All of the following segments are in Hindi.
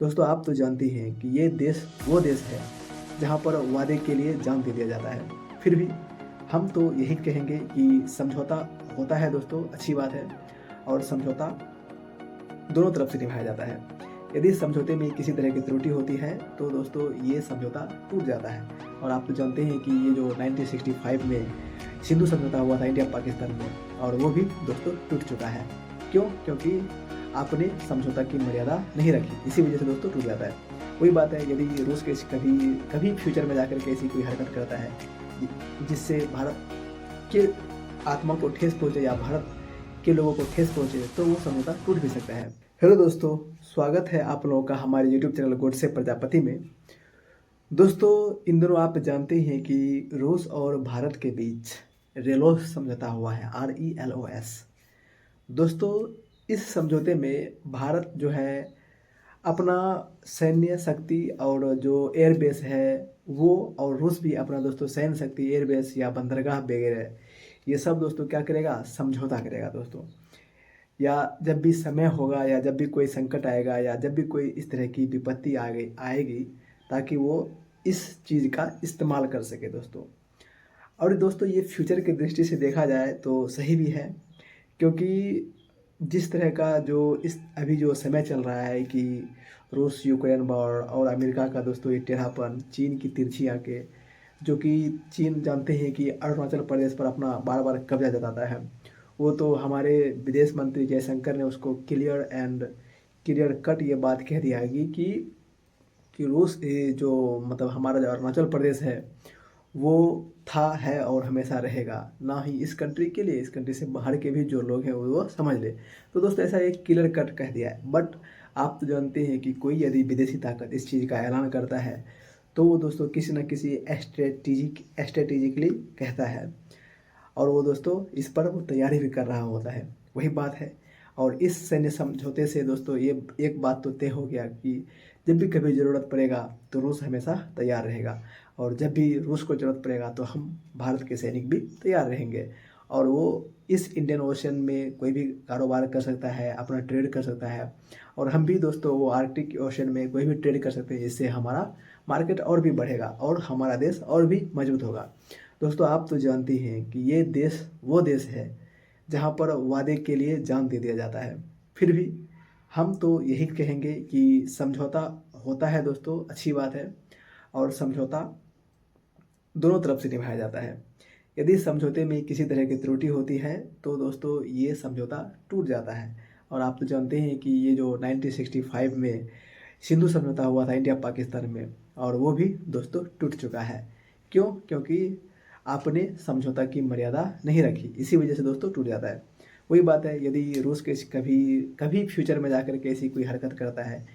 दोस्तों आप तो जानते हैं कि ये देश वो देश है जहाँ पर वादे के लिए जान दे दिया जाता है। फिर भी हम तो यही कहेंगे कि समझौता होता है दोस्तों, अच्छी बात है। और समझौता दोनों तरफ से निभाया जाता है। यदि समझौते में किसी तरह की त्रुटि होती है तो दोस्तों ये समझौता टूट जाता है। और आप तो जानते हैं कि ये जो 1965 में सिंधु समझौता हुआ था इंडिया पाकिस्तान में, और वो भी दोस्तों टूट चुका है। क्यों? क्योंकि आपने समझौता की मर्यादा नहीं रखी, इसी वजह से दोस्तों टूट जाता है। वही बात है, यदि रूस के कभी कभी फ्यूचर में जाकर के ऐसी कोई हरकत करता है जिससे भारत के आत्मा को ठेस पहुंचे या भारत के लोगों को ठेस पहुंचे, तो वो समझौता टूट भी सकता है। हेलो दोस्तों, स्वागत है आप लोगों का हमारे यूट्यूब चैनल गोडसे प्रजापति में। दोस्तों इन दिनों आप जानते हैं कि रूस और भारत के बीच रेलोस समझौता हुआ है, RELOS। दोस्तों इस समझौते में भारत जो है अपना सैन्य शक्ति और जो एयरबेस है वो, और रूस भी अपना दोस्तों सैन्य शक्ति, एयरबेस या बंदरगाह वगैरह, ये सब दोस्तों क्या करेगा, समझौता करेगा दोस्तों। या जब भी समय होगा या जब भी कोई संकट आएगा या जब भी कोई इस तरह की विपत्ति आएगी, ताकि वो इस चीज़ का इस्तेमाल कर सके दोस्तों। और दोस्तों ये फ्यूचर की दृष्टि से देखा जाए तो सही भी है, क्योंकि जिस तरह का जो इस अभी जो समय चल रहा है कि रूस यूक्रेन वॉर और अमेरिका का दोस्तों ये टेढ़ापन, चीन की तिरछी आंखें, जो कि चीन जानते हैं कि अरुणाचल प्रदेश पर अपना बार बार कब्जा जताता है। वो तो हमारे विदेश मंत्री जयशंकर ने उसको क्लियर कट ये बात कह दिया है कि रूस ये जो मतलब हमारा जो अरुणाचल प्रदेश है वो था, है और हमेशा रहेगा। ना ही इस कंट्री के लिए, इस कंट्री से बाहर के भी जो लोग हैं वो समझ ले। तो दोस्तों ऐसा एक क्लियर कट कह दिया है। बट आप तो जानते हैं कि कोई यदि विदेशी ताकत इस चीज़ का ऐलान करता है तो वो दोस्तों किसी न किसी स्ट्रेटेजिकली कहता है, और वो दोस्तों इस पर वो तैयारी भी कर रहा होता है। वही बात है। और इस सैन्य समझौते से दोस्तों ये एक बात तो तय हो गया कि जब भी कभी ज़रूरत पड़ेगा तो रूस हमेशा तैयार रहेगा, और जब भी रूस को ज़रूरत पड़ेगा तो हम भारत के सैनिक भी तैयार रहेंगे। और वो इस इंडियन ओशन में कोई भी कारोबार कर सकता है, अपना ट्रेड कर सकता है। और हम भी दोस्तों वो आर्कटिक ओशन में कोई भी ट्रेड कर सकते हैं, इससे हमारा मार्केट और भी बढ़ेगा और हमारा देश और भी मजबूत होगा। दोस्तों आप तो जानते हैं कि ये देश वो देश है जहाँ पर वादे के लिए जान दे दिया जाता है। फिर भी हम तो यही कहेंगे कि समझौता होता है दोस्तों, अच्छी बात है। और समझौता दोनों तरफ से निभाया जाता है। यदि समझौते में किसी तरह की त्रुटि होती है तो दोस्तों ये समझौता टूट जाता है। और आप तो जानते हैं कि ये जो 1965 में सिंधु समझौता हुआ था इंडिया पाकिस्तान में, और वो भी दोस्तों टूट चुका है। क्यों? क्योंकि आपने समझौता की मर्यादा नहीं रखी, इसी वजह से दोस्तों टूट जाता है। वही बात है, यदि रूस के कभी कभी फ्यूचर में जाकर के ऐसी कोई हरकत करता है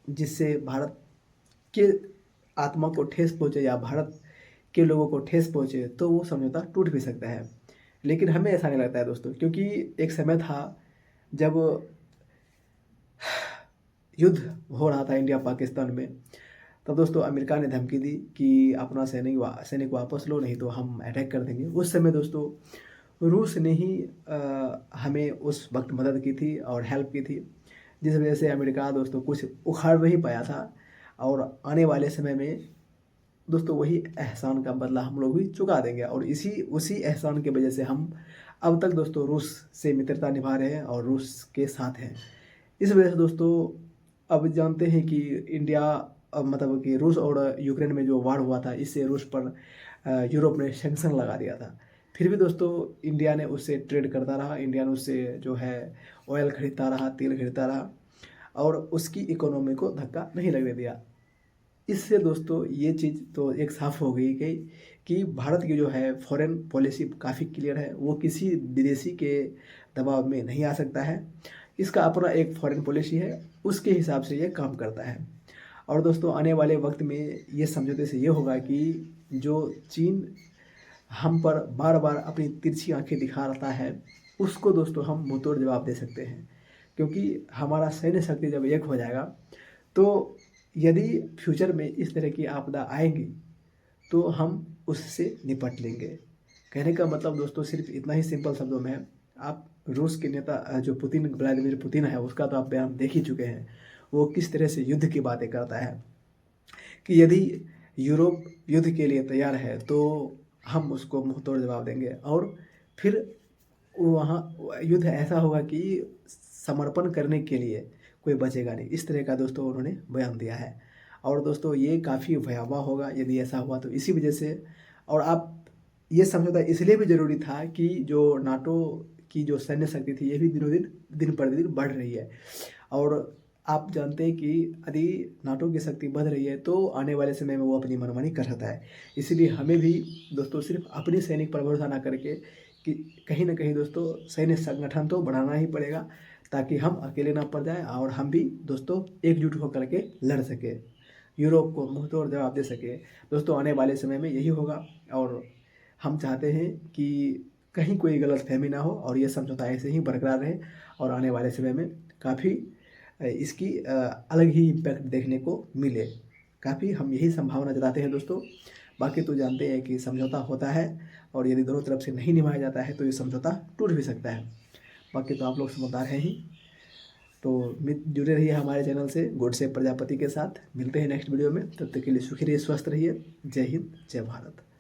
जिससे भारत के आत्मा को ठेस पहुंचे या भारत के लोगों को ठेस पहुंचे, तो वो समझौता टूट भी सकता है। लेकिन हमें ऐसा नहीं लगता है दोस्तों, क्योंकि एक समय था जब युद्ध हो रहा था इंडिया पाकिस्तान में, तब दोस्तों अमेरिका ने धमकी दी कि अपना सैनिक वापस लो, नहीं तो हम अटैक कर देंगे। उस समय दोस्तों रूस ने ही हमें उस वक्त मदद की थी और हेल्प की थी, जिस वजह से अमेरिका दोस्तों कुछ उखाड़ नहीं पाया था। और आने वाले समय में दोस्तों वही एहसान का बदला हम लोग भी चुका देंगे, और उसी एहसान की वजह से हम अब तक दोस्तों रूस से मित्रता निभा रहे हैं और रूस के साथ हैं। इस वजह से दोस्तों अब जानते हैं कि इंडिया मतलब कि रूस और यूक्रेन में जो वार हुआ था, इससे रूस पर यूरोप ने सैंक्शन लगा दिया था। फिर भी दोस्तों इंडिया ने उससे ट्रेड करता रहा, इंडिया ने उससे जो है ऑयल खरीदता रहा, तेल खरीदता रहा, और उसकी इकोनॉमी को धक्का नहीं लगने दिया। इससे दोस्तों ये चीज़ तो एक साफ हो गई कि भारत की जो है फॉरेन पॉलिसी काफ़ी क्लियर है, वो किसी विदेशी के दबाव में नहीं आ सकता है। इसका अपना एक फॉरेन पॉलिसी है, उसके हिसाब से ये काम करता है। और दोस्तों आने वाले वक्त में ये समझौते से ये होगा कि जो चीन हम पर बार बार अपनी तिरछी आंखें दिखाता है, उसको दोस्तों हम मुंहतोड़ जवाब दे सकते हैं। क्योंकि हमारा सैन्य शक्ति जब एक हो जाएगा तो यदि फ्यूचर में इस तरह की आपदा आएंगी तो हम उससे निपट लेंगे। कहने का मतलब दोस्तों सिर्फ इतना ही सिंपल शब्दों में है। आप रूस के नेता जो व्लादिमीर पुतिन है, उसका तो आप बयान देख ही चुके हैं। वो किस तरह से युद्ध की बातें करता है कि यदि यूरोप युद्ध के लिए तैयार है तो हम उसको मुंहतोड़ जवाब देंगे, और फिर वहाँ युद्ध ऐसा होगा कि समर्पण करने के लिए कोई बचेगा नहीं। इस तरह का दोस्तों उन्होंने बयान दिया है। और दोस्तों ये काफ़ी भयावह होगा यदि ऐसा हुआ तो, इसी वजह से। और आप ये समझौता इसलिए भी ज़रूरी था कि जो नाटो की जो सैन्य शक्ति थी ये भी दिनों दिन दिन प्रतिदिन बढ़ रही है। और आप जानते हैं कि यदि नाटो की शक्ति बढ़ रही है तो आने वाले समय में वो अपनी मनमानी कर सकता है। इसीलिए हमें भी दोस्तों सिर्फ अपनी सैनिक पर भरोसा ना करके कि कहीं न कहीं दोस्तों सैन्य संगठन तो बढ़ाना ही पड़ेगा, ताकि हम अकेले ना पड़ जाएँ और हम भी दोस्तों एकजुट होकर के लड़ सकें, यूरोप को मुँहतोड़ जवाब दे सकें। दोस्तों आने वाले समय में यही होगा, और हम चाहते हैं कि कहीं कोई गलतफ़हमी ना हो और ये समझौता ऐसे ही बरकरार रहे, और आने वाले समय में काफ़ी इसकी अलग ही इम्पैक्ट देखने को मिले। काफ़ी हम यही संभावना जताते हैं दोस्तों। बाकी तो जानते हैं कि समझौता होता है, और यदि दोनों तरफ से नहीं निभाया जाता है तो ये समझौता टूट भी सकता है। बाकी तो आप लोग समझदार हैं ही। तो जुड़े रहिए हमारे चैनल से गॉडसे प्रजापति के साथ। मिलते हैं नेक्स्ट वीडियो में, तब तक के लिए सुखी रहिए, स्वस्थ रहिए। जय हिंद, जय भारत।